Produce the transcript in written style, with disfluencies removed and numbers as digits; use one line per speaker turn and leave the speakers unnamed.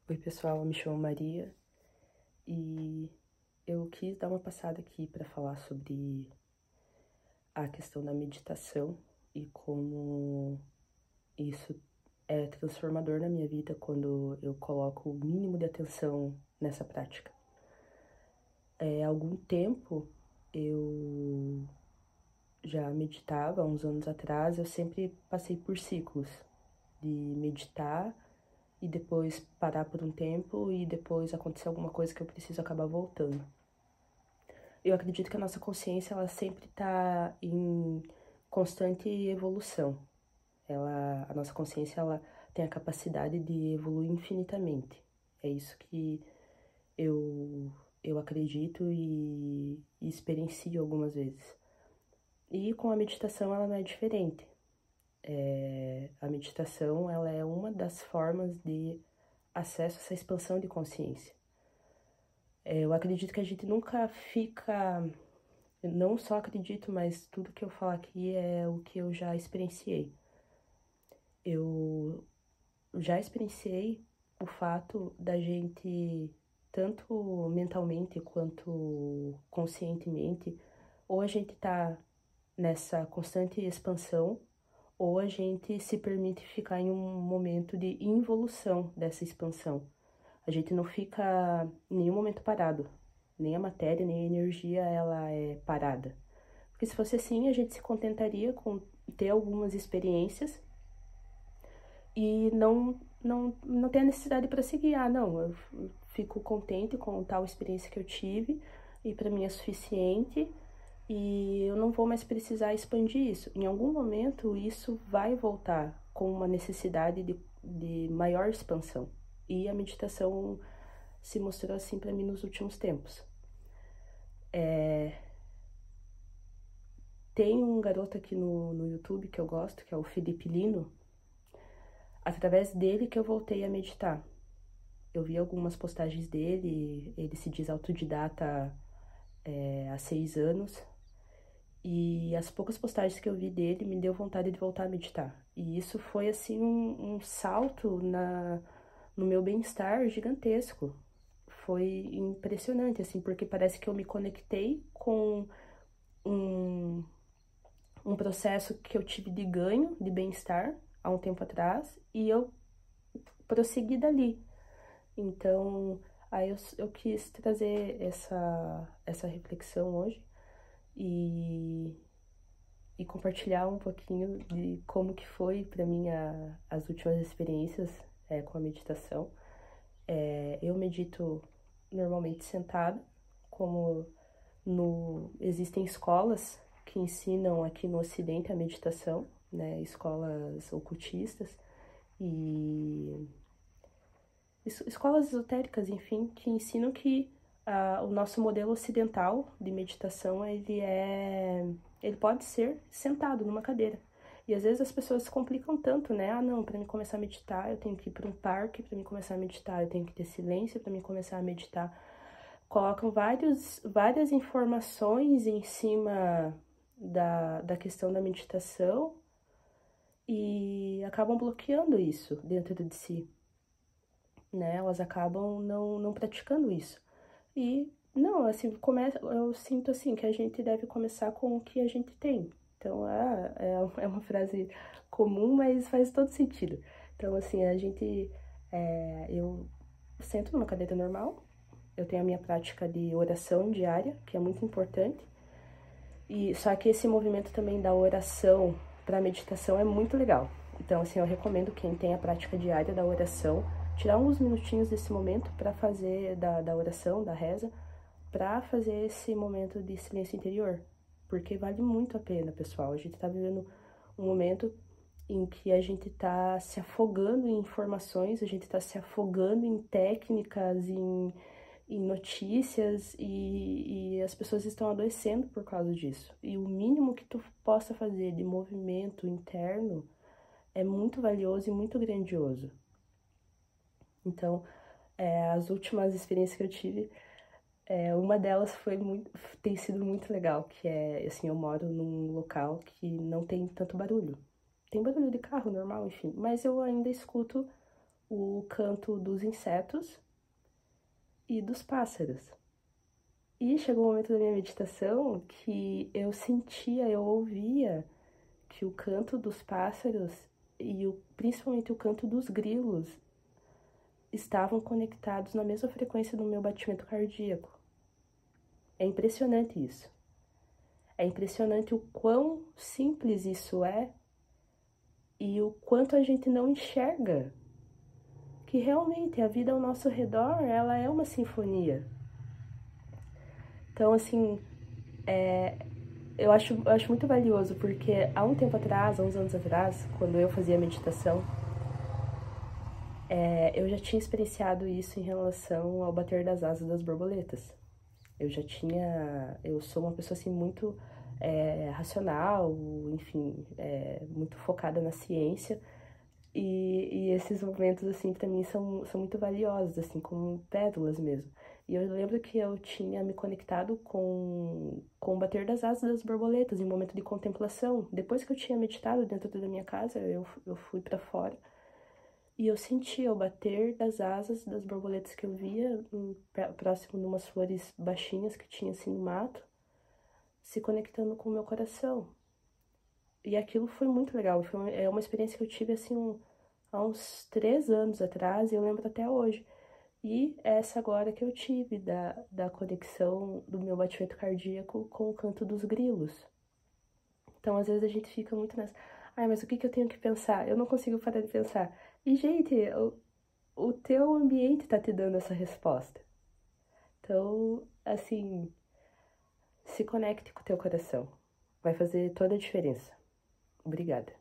Oi pessoal, eu me chamo Maria e eu quis dar uma passada aqui para falar sobre a questão da meditação e como isso é transformador na minha vida quando eu coloco o mínimo de atenção nessa prática. Há algum tempo eu já meditava, há uns anos atrás, eu sempre passei por ciclos de meditar e depois parar por um tempo e depois acontecer alguma coisa que eu preciso acabar voltando. Eu acredito que a nossa consciência, ela sempre está em constante evolução. A nossa consciência, ela tem a capacidade de evoluir infinitamente. É isso que eu acredito e experiencio algumas vezes. E com a meditação, ela não é diferente. A meditação, ela é uma das formas de acesso a essa expansão de consciência. Eu acredito que a gente nunca fica... Eu não só acredito, mas tudo que eu falo aqui é o que eu já experienciei. Eu já experienciei o fato da gente, tanto mentalmente quanto conscientemente, ou a gente tá nessa constante expansão, ou a gente se permite ficar em um momento de involução dessa expansão. A gente não fica em nenhum momento parado. Nem a matéria, nem a energia, ela é parada. Porque se fosse assim, a gente se contentaria com ter algumas experiências e não ter a necessidade para seguir. Ah, não, eu fico contente com tal experiência que eu tive e para mim é suficiente e eu não vou mais precisar expandir isso. Em algum momento, isso vai voltar com uma necessidade de maior expansão. E a meditação se mostrou assim para mim nos últimos tempos. Tem um garoto aqui no YouTube que eu gosto, que é o Felipe Lino. Através dele que eu voltei a meditar. Eu vi algumas postagens dele, ele se diz autodidata há 6 anos. E as poucas postagens que eu vi dele me deu vontade de voltar a meditar. E isso foi assim um salto no meu bem-estar gigantesco. Foi impressionante, assim, porque parece que eu me conectei com um processo que eu tive de ganho, de bem-estar, há um tempo atrás, e eu prossegui dali. Então, aí eu quis trazer essa reflexão hoje e compartilhar um pouquinho de como que foi para mim as últimas experiências com a meditação. Eu medito normalmente sentada, como existem escolas que ensinam aqui no Ocidente a meditação, né, escolas ocultistas e escolas esotéricas, enfim, que ensinam que o nosso modelo ocidental de meditação, ele pode ser sentado numa cadeira. E às vezes as pessoas se complicam tanto, né? Ah, não, para mim começar a meditar, eu tenho que ir para um parque, para mim começar a meditar, eu tenho que ter silêncio para mim começar a meditar. Colocam várias informações em cima da questão da meditação e acabam bloqueando isso dentro de si, né? Elas acabam não praticando isso. E, não, assim, eu sinto, assim, que a gente deve começar com o que a gente tem. Então, é uma frase comum, mas faz todo sentido. Então, assim, eu sento numa cadeira normal, eu tenho a minha prática de oração diária, que é muito importante. E só que esse movimento também da oração para meditação é muito legal. Então, assim, eu recomendo quem tem a prática diária da oração, tirar uns minutinhos desse momento para fazer da oração, da reza, para fazer esse momento de silêncio interior. Porque vale muito a pena, pessoal. A gente tá vivendo um momento em que a gente tá se afogando em informações, a gente tá se afogando em técnicas, em notícias e as pessoas estão adoecendo por causa disso. E o mínimo que tu possa fazer de movimento interno é muito valioso e muito grandioso. Então, as últimas experiências que eu tive, uma delas tem sido muito legal, que é, assim, eu moro num local que não tem tanto barulho. Tem barulho de carro normal, enfim, mas eu ainda escuto o canto dos insetos e dos pássaros. E chegou um momento da minha meditação que eu sentia, eu ouvia que o canto dos pássaros e principalmente o canto dos grilos estavam conectados na mesma frequência do meu batimento cardíaco. É impressionante isso. É impressionante o quão simples isso é e o quanto a gente não enxerga que realmente a vida ao nosso redor, ela é uma sinfonia. Então, assim, eu acho muito valioso, porque há um tempo atrás, há uns anos atrás, quando eu fazia meditação, eu já tinha experienciado isso em relação ao bater das asas das borboletas. Eu sou uma pessoa assim muito racional, enfim, muito focada na ciência, e esses momentos assim para mim são muito valiosos, assim, como pérolas mesmo. E eu lembro que eu tinha me conectado com o bater das asas das borboletas em um momento de contemplação. Depois que eu tinha meditado dentro da minha casa, eu fui para fora e eu sentia o bater das asas das borboletas que eu via próximo de umas flores baixinhas que tinha assim no mato, se conectando com o meu coração. E aquilo foi muito legal. É uma experiência que eu tive assim há uns 3 anos atrás e eu lembro até hoje. E essa agora que eu tive da conexão do meu batimento cardíaco com o canto dos grilos. Então, às vezes a gente fica muito nessa. Ai, mas o que eu tenho que pensar? Eu não consigo parar de pensar. E, gente, o teu ambiente tá te dando essa resposta. Então, assim, se conecte com o teu coração. Vai fazer toda a diferença. Obrigada.